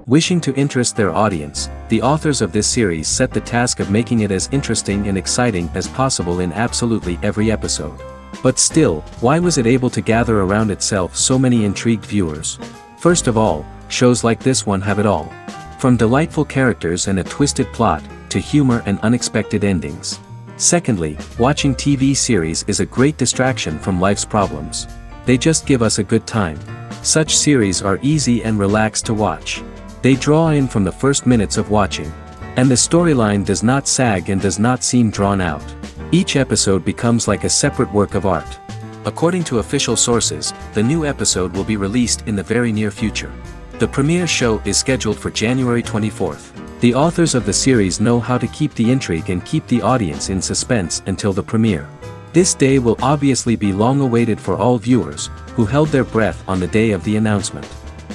Wishing to interest their audience, the authors of this series set the task of making it as interesting and exciting as possible in absolutely every episode. But still, why was it able to gather around itself so many intrigued viewers? First of all, shows like this one have it all. From delightful characters and a twisted plot, to humor and unexpected endings. Secondly, watching TV series is a great distraction from life's problems. They just give us a good time. Such series are easy and relaxed to watch. They draw in from the first minutes of watching. And the storyline does not sag and does not seem drawn out. Each episode becomes like a separate work of art. According to official sources, the new episode will be released in the very near future. The premiere show is scheduled for January 24th. The authors of the series know how to keep the intrigue and keep the audience in suspense until the premiere. This day will obviously be long awaited for all viewers, who held their breath on the day of the announcement.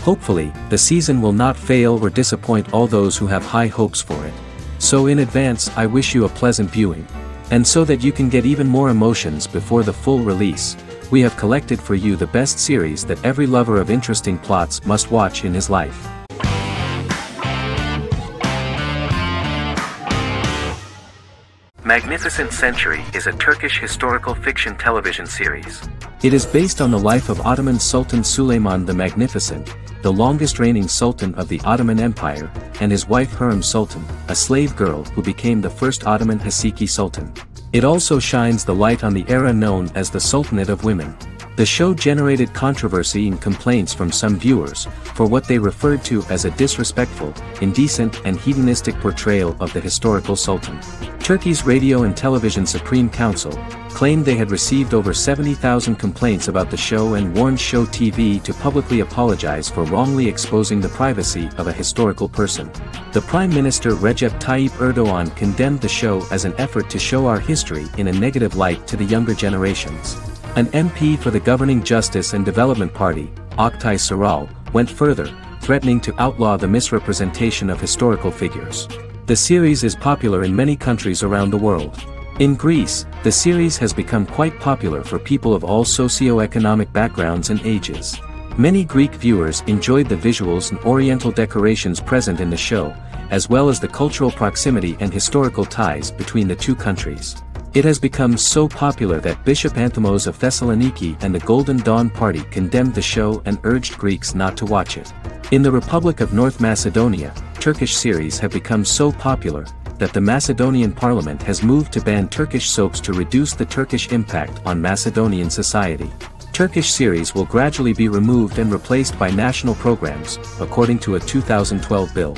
Hopefully, the season will not fail or disappoint all those who have high hopes for it. So in advance I wish you a pleasant viewing. And so that you can get even more emotions before the full release, we have collected for you the best series that every lover of interesting plots must watch in his life. Magnificent Century is a Turkish historical fiction television series. It is based on the life of Ottoman Sultan Süleyman the Magnificent, the longest reigning sultan of the Ottoman Empire, and his wife Hürrem Sultan, a slave girl who became the first Ottoman Haseki Sultan. It also shines the light on the era known as the Sultanate of Women. The show generated controversy and complaints from some viewers, for what they referred to as a disrespectful, indecent and hedonistic portrayal of the historical sultan. Turkey's Radio and Television Supreme Council claimed they had received over 70,000 complaints about the show and warned Show TV to publicly apologize for wrongly exposing the privacy of a historical person. The Prime Minister Recep Tayyip Erdoğan condemned the show as an effort to show our history in a negative light to the younger generations. An MP for the governing Justice and Development Party, Oktay Saral, went further, threatening to outlaw the misrepresentation of historical figures. The series is popular in many countries around the world. In Greece, the series has become quite popular for people of all socio-economic backgrounds and ages. Many Greek viewers enjoyed the visuals and oriental decorations present in the show, as well as the cultural proximity and historical ties between the two countries. It has become so popular that Bishop Anthimos of Thessaloniki and the Golden Dawn Party condemned the show and urged Greeks not to watch it. In the Republic of North Macedonia, Turkish series have become so popular that the Macedonian parliament has moved to ban Turkish soaps to reduce the Turkish impact on Macedonian society. Turkish series will gradually be removed and replaced by national programs, according to a 2012 bill.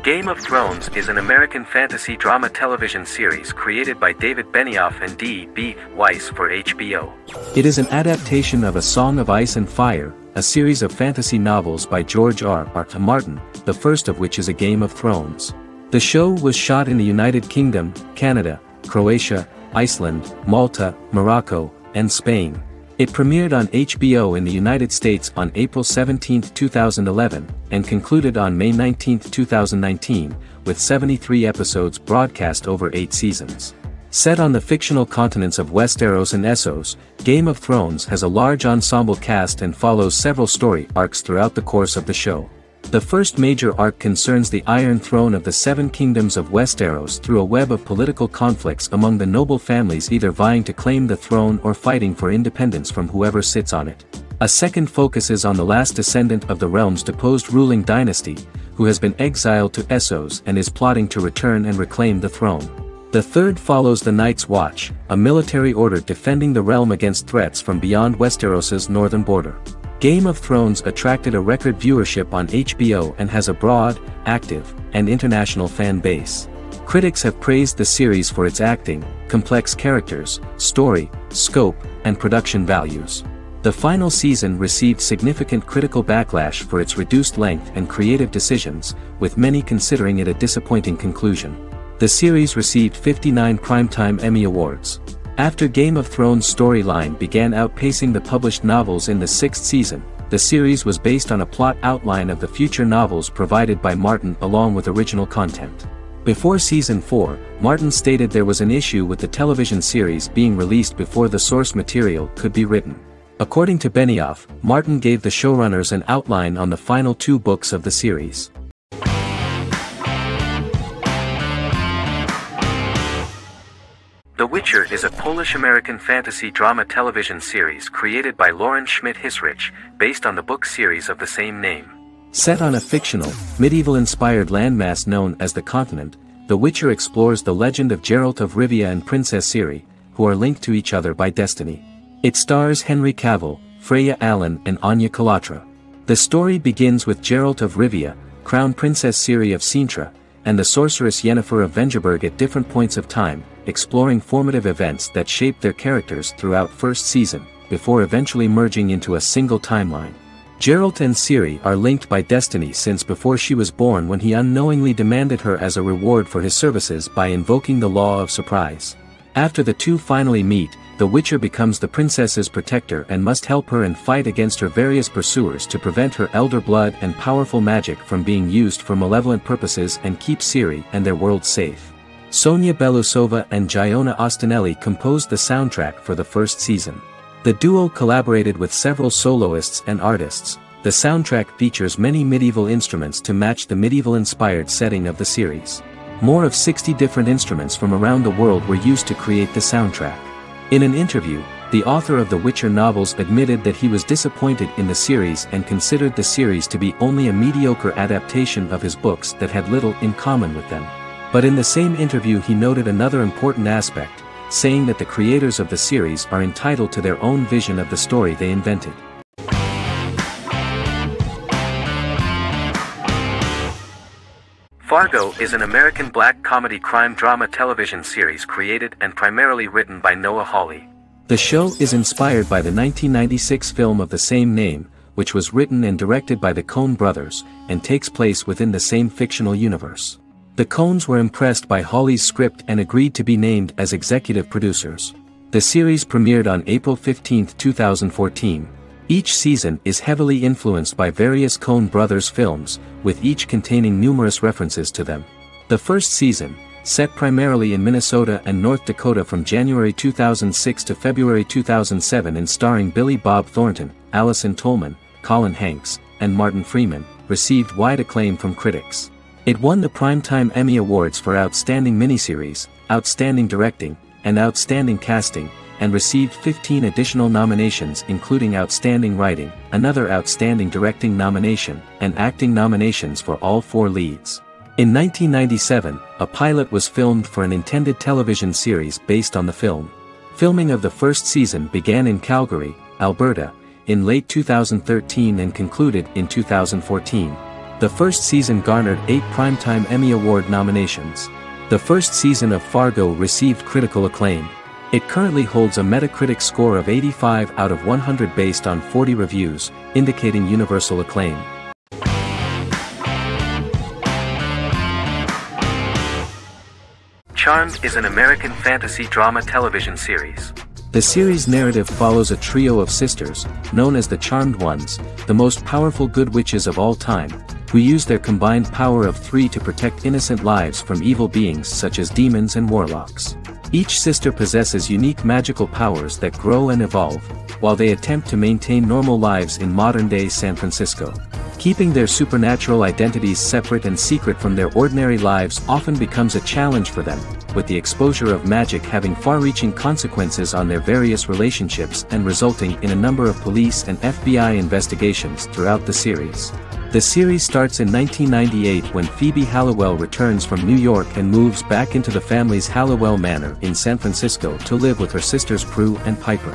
Game of Thrones is an American fantasy drama television series created by David Benioff and D.B. Weiss for HBO. It is an adaptation of A Song of Ice and Fire, a series of fantasy novels by George R.R. Martin, the first of which is A Game of Thrones. The show was shot in the United Kingdom, Canada, Croatia, Iceland, Malta, Morocco, and Spain. It premiered on HBO in the United States on April 17, 2011, and concluded on May 19, 2019, with 73 episodes broadcast over 8 seasons. Set on the fictional continents of Westeros and Essos, Game of Thrones has a large ensemble cast and follows several story arcs throughout the course of the show. The first major arc concerns the Iron Throne of the Seven Kingdoms of Westeros through a web of political conflicts among the noble families either vying to claim the throne or fighting for independence from whoever sits on it. A second focuses on the last descendant of the realm's deposed ruling dynasty, who has been exiled to Essos and is plotting to return and reclaim the throne. The third follows the Night's Watch, a military order defending the realm against threats from beyond Westeros's northern border. Game of Thrones attracted a record viewership on HBO and has a broad, active, and international fan base. Critics have praised the series for its acting, complex characters, story, scope, and production values. The final season received significant critical backlash for its reduced length and creative decisions, with many considering it a disappointing conclusion. The series received 59 Primetime Emmy Awards. After Game of Thrones' storyline began outpacing the published novels in the 6th season, the series was based on a plot outline of the future novels provided by Martin along with original content. Before Season 4, Martin stated there was an issue with the television series being released before the source material could be written. According to Benioff, Martin gave the showrunners an outline on the final 2 books of the series. The Witcher is a Polish-American fantasy drama television series created by Lauren Schmidt-Hissrich, based on the book series of the same name. Set on a fictional, medieval-inspired landmass known as the Continent, The Witcher explores the legend of Geralt of Rivia and Princess Ciri, who are linked to each other by destiny. It stars Henry Cavill, Freya Allan and Anya Chalotra. The story begins with Geralt of Rivia, Crown Princess Ciri of Sintra, and the sorceress Yennefer of Vengerberg at different points of time, exploring formative events that shape their characters throughout first season, before eventually merging into a single timeline. Geralt and Ciri are linked by destiny since before she was born, when he unknowingly demanded her as a reward for his services by invoking the law of surprise. After the two finally meet, the Witcher becomes the princess's protector and must help her and fight against her various pursuers to prevent her elder blood and powerful magic from being used for malevolent purposes and keep Ciri and their world safe. Sonia Belousova and Giona Ostinelli composed the soundtrack for the first season. The duo collaborated with several soloists and artists. The soundtrack features many medieval instruments to match the medieval-inspired setting of the series. More of 60 different instruments from around the world were used to create the soundtrack. In an interview, the author of the Witcher novels admitted that he was disappointed in the series and considered the series to be only a mediocre adaptation of his books that had little in common with them. But in the same interview he noted another important aspect, saying that the creators of the series are entitled to their own vision of the story they invented. Fargo is an American black comedy crime drama television series created and primarily written by Noah Hawley. The show is inspired by the 1996 film of the same name, which was written and directed by the Coen brothers, and takes place within the same fictional universe. The Coens were impressed by Hawley's script and agreed to be named as executive producers. The series premiered on April 15, 2014. Each season is heavily influenced by various Coen brothers films, with each containing numerous references to them. The first season, set primarily in Minnesota and North Dakota from January 2006 to February 2007 and starring Billy Bob Thornton, Allison Tolman, Colin Hanks, and Martin Freeman, received wide acclaim from critics. It won the Primetime Emmy Awards for Outstanding Miniseries, Outstanding Directing, and Outstanding Casting, and received 15 additional nominations including Outstanding Writing, another Outstanding Directing nomination, and acting nominations for all 4 leads. In 1997, a pilot was filmed for an intended television series based on the film. Filming of the first season began in Calgary, Alberta, in late 2013 and concluded in 2014. The first season garnered 8 Primetime Emmy Award nominations. The first season of Fargo received critical acclaim. It currently holds a Metacritic score of 85 out of 100 based on 40 reviews, indicating universal acclaim. Charmed is an American fantasy drama television series. The series' narrative follows a trio of sisters, known as the Charmed Ones, the most powerful good witches of all time, who use their combined power of 3 to protect innocent lives from evil beings such as demons and warlocks. Each sister possesses unique magical powers that grow and evolve, while they attempt to maintain normal lives in modern-day San Francisco. Keeping their supernatural identities separate and secret from their ordinary lives often becomes a challenge for them, with the exposure of magic having far-reaching consequences on their various relationships and resulting in a number of police and FBI investigations throughout the series. The series starts in 1998 when Phoebe Halliwell returns from New York and moves back into the family's Halliwell Manor in San Francisco to live with her sisters Prue and Piper.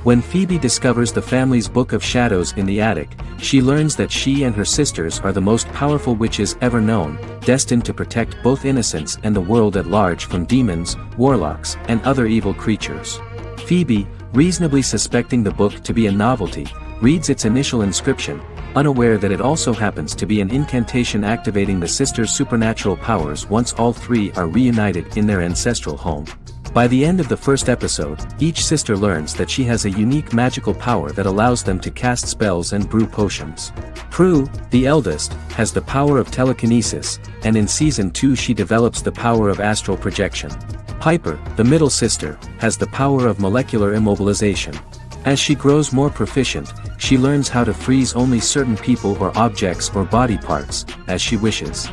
When Phoebe discovers the family's Book of Shadows in the attic, she learns that she and her sisters are the most powerful witches ever known, destined to protect both innocents and the world at large from demons, warlocks, and other evil creatures. Phoebe, reasonably suspecting the book to be a novelty, reads its initial inscription, unaware that it also happens to be an incantation activating the sisters' supernatural powers once all 3 are reunited in their ancestral home. By the end of the first episode, each sister learns that she has a unique magical power that allows them to cast spells and brew potions. Prue, the eldest, has the power of telekinesis, and in Season 2 she develops the power of astral projection. Piper, the middle sister, has the power of molecular immobilization. As she grows more proficient, she learns how to freeze only certain people or objects or body parts, as she wishes.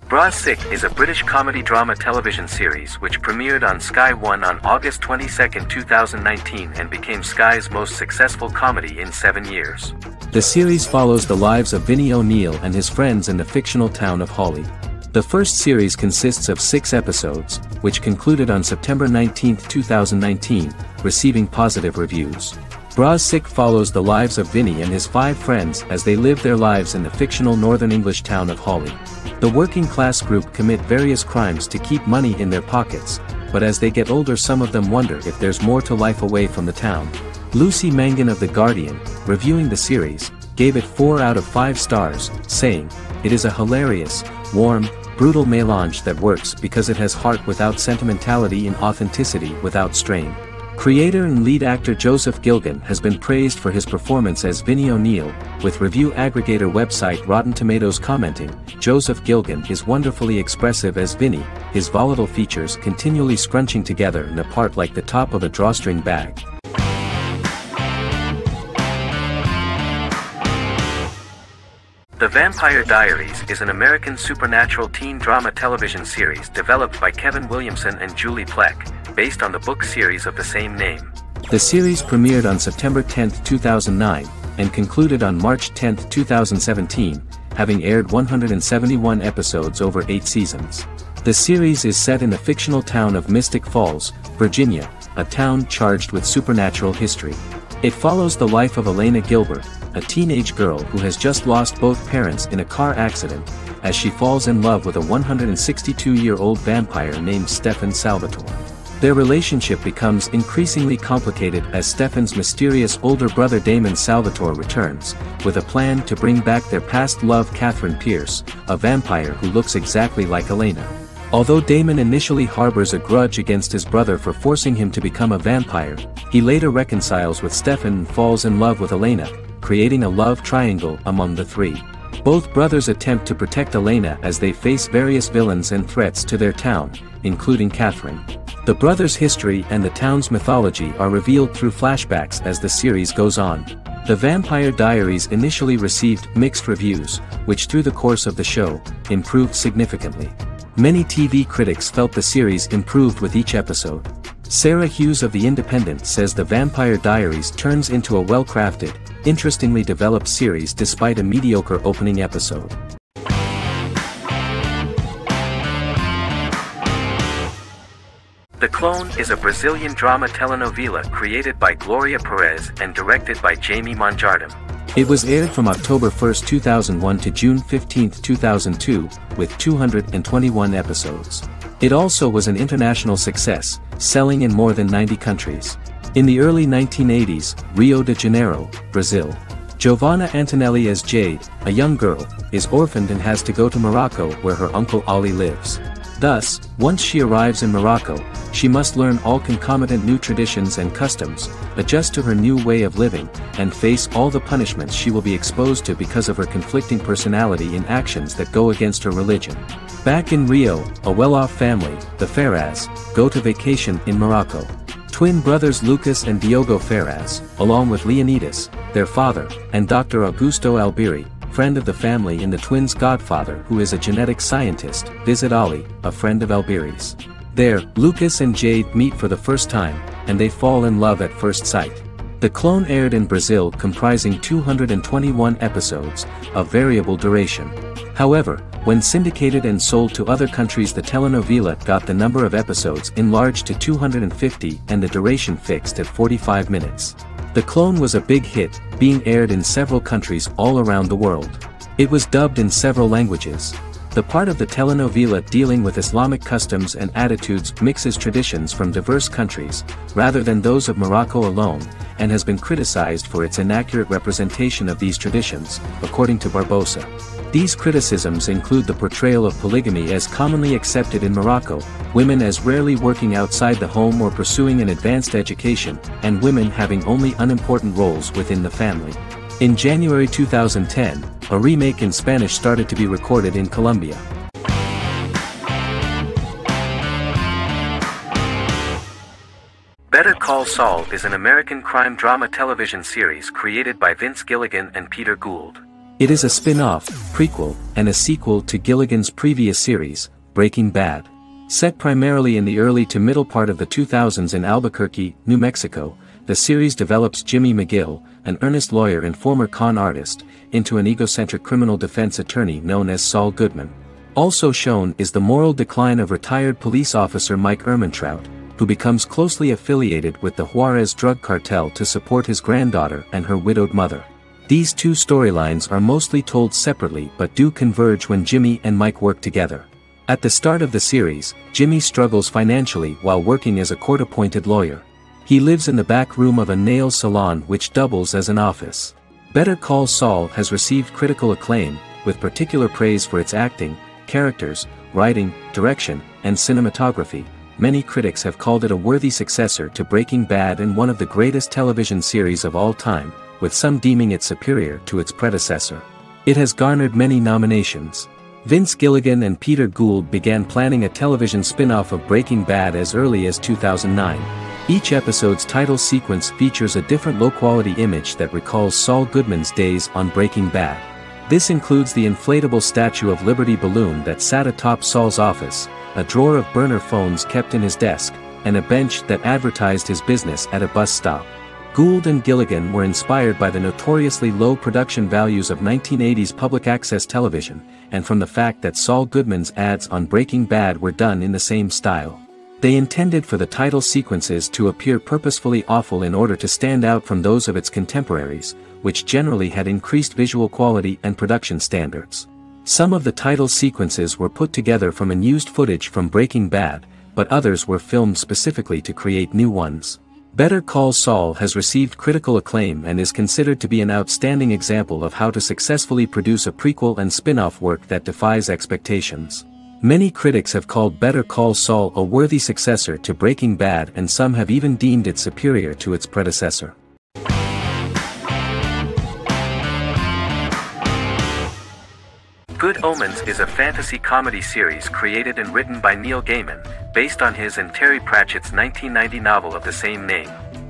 Bra Sick is a British comedy drama television series which premiered on Sky One on August 22, 2019 and became Sky's most successful comedy in 7 years. The series follows the lives of Vinnie O'Neill and his friends in the fictional town of Hawley. The first series consists of 6 episodes, which concluded on September 19, 2019, receiving positive reviews. Bra Sick follows the lives of Vinnie and his 5 friends as they live their lives in the fictional Northern English town of Hawley. The working class group commit various crimes to keep money in their pockets, but as they get older some of them wonder if there's more to life away from the town. Lucy Mangan of The Guardian, reviewing the series, gave it 4 out of 5 stars, saying, "It is a hilarious, warm, brutal melange that works because it has heart without sentimentality and authenticity without strain." Creator and lead actor Joseph Gilgun has been praised for his performance as Vinnie O'Neill, with review aggregator website Rotten Tomatoes commenting, "Joseph Gilgun is wonderfully expressive as Vinnie, his volatile features continually scrunching together and apart like the top of a drawstring bag." The Vampire Diaries is an American supernatural teen drama television series developed by Kevin Williamson and Julie Plec, based on the book series of the same name. The series premiered on September 10, 2009, and concluded on March 10, 2017, having aired 171 episodes over 8 seasons. The series is set in the fictional town of Mystic Falls, Virginia, a town charged with supernatural history. It follows the life of Elena Gilbert, a teenage girl who has just lost both parents in a car accident, as she falls in love with a 162-year-old vampire named Stefan Salvatore. Their relationship becomes increasingly complicated as Stefan's mysterious older brother Damon Salvatore returns, with a plan to bring back their past love Catherine Pierce, a vampire who looks exactly like Elena. Although Damon initially harbors a grudge against his brother for forcing him to become a vampire, he later reconciles with Stefan and falls in love with Elena, creating a love triangle among the three. Both brothers attempt to protect Elena as they face various villains and threats to their town, including Catherine. The brothers' history and the town's mythology are revealed through flashbacks as the series goes on. The Vampire Diaries initially received mixed reviews, which through the course of the show, improved significantly. Many TV critics felt the series improved with each episode. Sarah Hughes of The Independent says The Vampire Diaries turns into a well-crafted, interestingly developed series despite a mediocre opening episode. The Clone is a Brazilian drama telenovela created by Gloria Perez and directed by Jamie Monjardim. It was aired from October 1, 2001 to June 15, 2002, with 221 episodes. It also was an international success, selling in more than 90 countries. In the early 1980s, Rio de Janeiro, Brazil. Giovanna Antonelli as Jade, a young girl, is orphaned and has to go to Morocco where her uncle Ali lives. Thus, once she arrives in Morocco, she must learn all concomitant new traditions and customs, adjust to her new way of living, and face all the punishments she will be exposed to because of her conflicting personality and actions that go against her religion. Back in Rio, a well-off family, the Ferraz, go to vacation in Morocco. Twin brothers Lucas and Diogo Ferraz, along with Leonidas, their father, and Dr. Augusto Albiri, friend of the family and the twins' godfather who is a genetic scientist, visit Ali, a friend of Albiri's. There, Lucas and Jade meet for the first time, and they fall in love at first sight. The Clone aired in Brazil comprising 221 episodes, of variable duration. However, when syndicated and sold to other countries the telenovela got the number of episodes enlarged to 250 and the duration fixed at 45 minutes. The Clone was a big hit, being aired in several countries all around the world. It was dubbed in several languages. The part of the telenovela dealing with Islamic customs and attitudes mixes traditions from diverse countries, rather than those of Morocco alone, and has been criticized for its inaccurate representation of these traditions, according to Barbosa. These criticisms include the portrayal of polygamy as commonly accepted in Morocco, women as rarely working outside the home or pursuing an advanced education, and women having only unimportant roles within the family. In January 2010, a remake in Spanish started to be recorded in Colombia. Call Saul is an American crime drama television series created by Vince Gilligan and Peter Gould. It is a spin-off, prequel, and a sequel to Gilligan's previous series, Breaking Bad. Set primarily in the early to middle part of the 2000s in Albuquerque, New Mexico, the series develops Jimmy McGill, an earnest lawyer and former con artist, into an egocentric criminal defense attorney known as Saul Goodman. Also shown is the moral decline of retired police officer Mike Ehrmantraut, who becomes closely affiliated with the Juarez drug cartel to support his granddaughter and her widowed mother. These two storylines are mostly told separately but do converge when Jimmy and Mike work together. At the start of the series, Jimmy struggles financially while working as a court-appointed lawyer. He lives in the back room of a nail salon which doubles as an office. Better Call Saul has received critical acclaim, with particular praise for its acting, characters, writing, direction, and cinematography. Many critics have called it a worthy successor to Breaking Bad and one of the greatest television series of all time, with some deeming it superior to its predecessor. It has garnered many nominations. Vince Gilligan and Peter Gould began planning a television spin-off of Breaking Bad as early as 2009. Each episode's title sequence features a different low-quality image that recalls Saul Goodman's days on Breaking Bad. This includes the inflatable Statue of Liberty balloon that sat atop Saul's office, a drawer of burner phones kept in his desk, and a bench that advertised his business at a bus stop. Gould and Gilligan were inspired by the notoriously low production values of 1980s public access television, and from the fact that Saul Goodman's ads on Breaking Bad were done in the same style. They intended for the title sequences to appear purposefully awful in order to stand out from those of its contemporaries, which generally had increased visual quality and production standards. Some of the title sequences were put together from unused footage from Breaking Bad, but others were filmed specifically to create new ones. Better Call Saul has received critical acclaim and is considered to be an outstanding example of how to successfully produce a prequel and spin-off work that defies expectations. Many critics have called Better Call Saul a worthy successor to Breaking Bad, and some have even deemed it superior to its predecessor. Good Omens is a fantasy comedy series created and written by Neil Gaiman, based on his and Terry Pratchett's 1990 novel of the same name.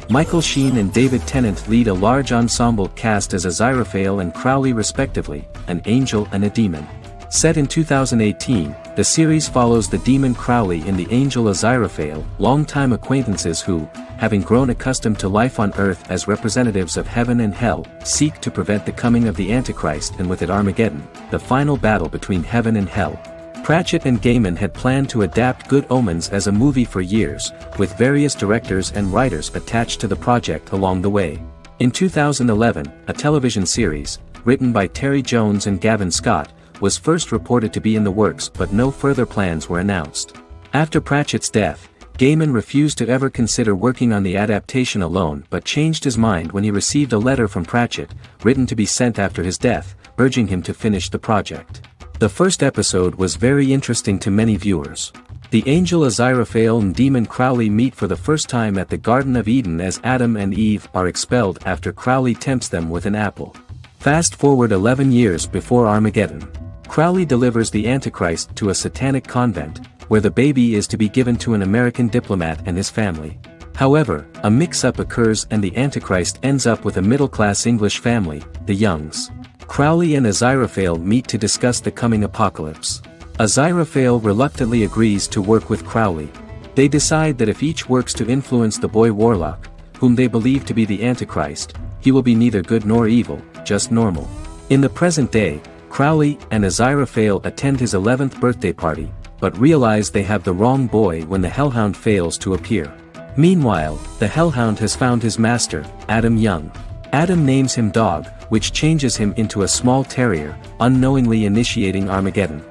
Michael Sheen and David Tennant lead a large ensemble cast as Aziraphale and Crowley respectively, an angel and a demon. Set in 2018, the series follows the demon Crowley and the angel Aziraphale, longtime acquaintances who, having grown accustomed to life on Earth as representatives of heaven and hell, seek to prevent the coming of the Antichrist and with it Armageddon, the final battle between heaven and hell. Pratchett and Gaiman had planned to adapt Good Omens as a movie for years, with various directors and writers attached to the project along the way. In 2011, a television series, written by Terry Jones and Gavin Scott, was first reported to be in the works, but no further plans were announced. After Pratchett's death, Gaiman refused to ever consider working on the adaptation alone but changed his mind when he received a letter from Pratchett, written to be sent after his death, urging him to finish the project. The first episode was very interesting to many viewers. The angel Aziraphale and demon Crowley meet for the first time at the Garden of Eden as Adam and Eve are expelled after Crowley tempts them with an apple. Fast forward 11 years before Armageddon. Crowley delivers the Antichrist to a satanic convent, where the baby is to be given to an American diplomat and his family. However, a mix-up occurs and the Antichrist ends up with a middle-class English family, the Youngs. Crowley and Aziraphale meet to discuss the coming apocalypse. Aziraphale reluctantly agrees to work with Crowley. They decide that if each works to influence the boy Warlock, whom they believe to be the Antichrist, he will be neither good nor evil, just normal. In the present day, Crowley and Aziraphale attend his 11th birthday party, but realize they have the wrong boy when the Hellhound fails to appear. Meanwhile, the Hellhound has found his master, Adam Young. Adam names him Dog, which changes him into a small terrier, unknowingly initiating Armageddon.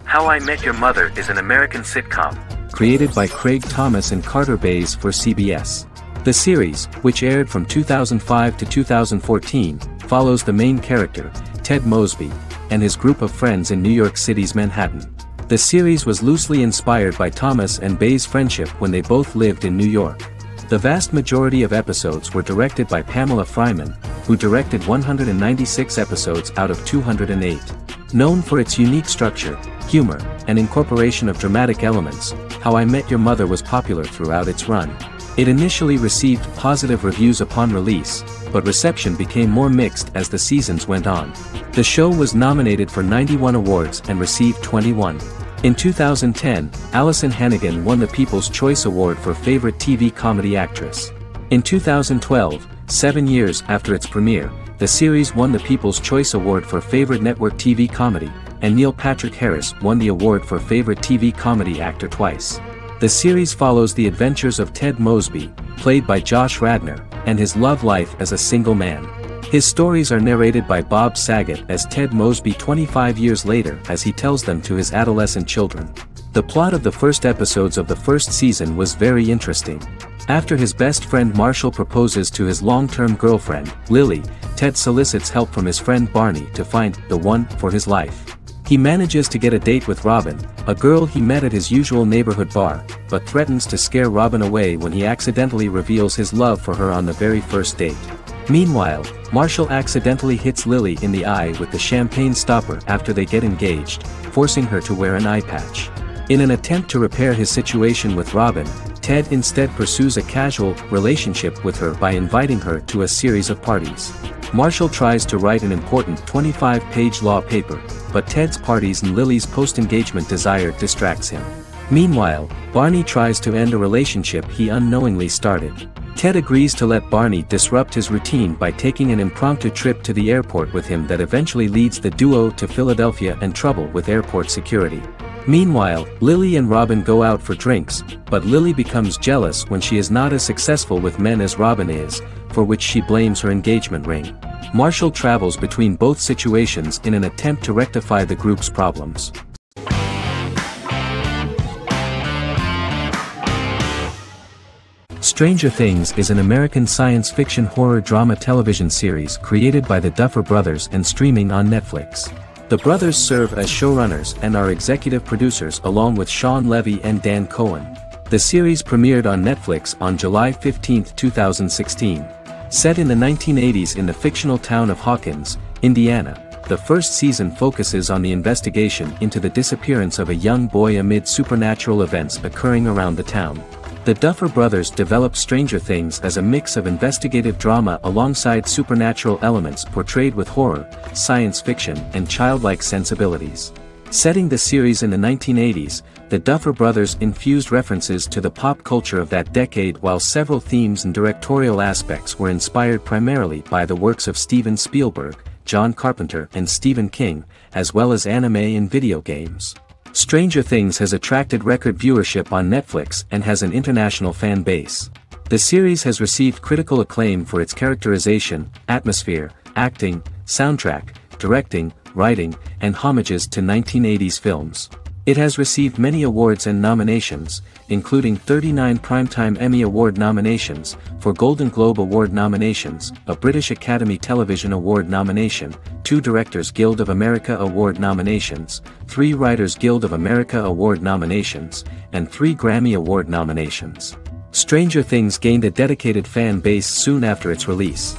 How I Met Your Mother is an American sitcom, created by Craig Thomas and Carter Bays for CBS. The series, which aired from 2005 to 2014, follows the main character, Ted Mosby, and his group of friends in New York City's Manhattan. The series was loosely inspired by Thomas and Bays' friendship when they both lived in New York. The vast majority of episodes were directed by Pamela Fryman, who directed 196 episodes out of 208. Known for its unique structure, humor, and incorporation of dramatic elements, How I Met Your Mother was popular throughout its run. It initially received positive reviews upon release, but reception became more mixed as the seasons went on. The show was nominated for 91 awards and received 21. In 2010, Alyson Hannigan won the People's Choice Award for Favorite TV Comedy Actress. In 2012, 7 years after its premiere, the series won the People's Choice Award for Favorite Network TV Comedy, and Neil Patrick Harris won the award for Favorite TV Comedy Actor twice. The series follows the adventures of Ted Mosby, played by Josh Radnor, and his love life as a single man. His stories are narrated by Bob Saget as Ted Mosby 25 years later as he tells them to his adolescent children. The plot of the first episodes of the first season was very interesting. After his best friend Marshall proposes to his long-term girlfriend, Lily, Ted solicits help from his friend Barney to find the one for his life. He manages to get a date with Robin, a girl he met at his usual neighborhood bar, but threatens to scare Robin away when he accidentally reveals his love for her on the very first date. Meanwhile, Marshall accidentally hits Lily in the eye with the champagne stopper after they get engaged, forcing her to wear an eye patch. In an attempt to repair his situation with Robin, Ted instead pursues a casual relationship with her by inviting her to a series of parties. Marshall tries to write an important 25-page law paper, but Ted's parties and Lily's post-engagement desire distracts him. Meanwhile, Barney tries to end a relationship he unknowingly started. Ted agrees to let Barney disrupt his routine by taking an impromptu trip to the airport with him that eventually leads the duo to Philadelphia and trouble with airport security. Meanwhile, Lily and Robin go out for drinks, but Lily becomes jealous when she is not as successful with men as Robin is, for which she blames her engagement ring. Marshall travels between both situations in an attempt to rectify the group's problems. Stranger Things is an American science fiction horror drama television series created by the Duffer Brothers and streaming on Netflix. The brothers serve as showrunners and are executive producers along with Sean Levy and Dan Cohen. The series premiered on Netflix on July 15, 2016. Set in the 1980s in the fictional town of Hawkins, Indiana, the first season focuses on the investigation into the disappearance of a young boy amid supernatural events occurring around the town. The Duffer Brothers developed Stranger Things as a mix of investigative drama alongside supernatural elements portrayed with horror, science fiction, and childlike sensibilities. Setting the series in the 1980s, the Duffer Brothers infused references to the pop culture of that decade while several themes and directorial aspects were inspired primarily by the works of Steven Spielberg, John Carpenter and Stephen King, as well as anime and video games. Stranger Things has attracted record viewership on Netflix and has an international fan base. The series has received critical acclaim for its characterization, atmosphere, acting, soundtrack, directing, writing, and homages to 1980s films. It has received many awards and nominations, including 39 Primetime Emmy Award nominations, 4 Golden Globe Award nominations, a British Academy Television Award nomination, 2 Directors Guild of America Award nominations, 3 Writers Guild of America Award nominations, and 3 Grammy Award nominations. Stranger Things gained a dedicated fan base soon after its release.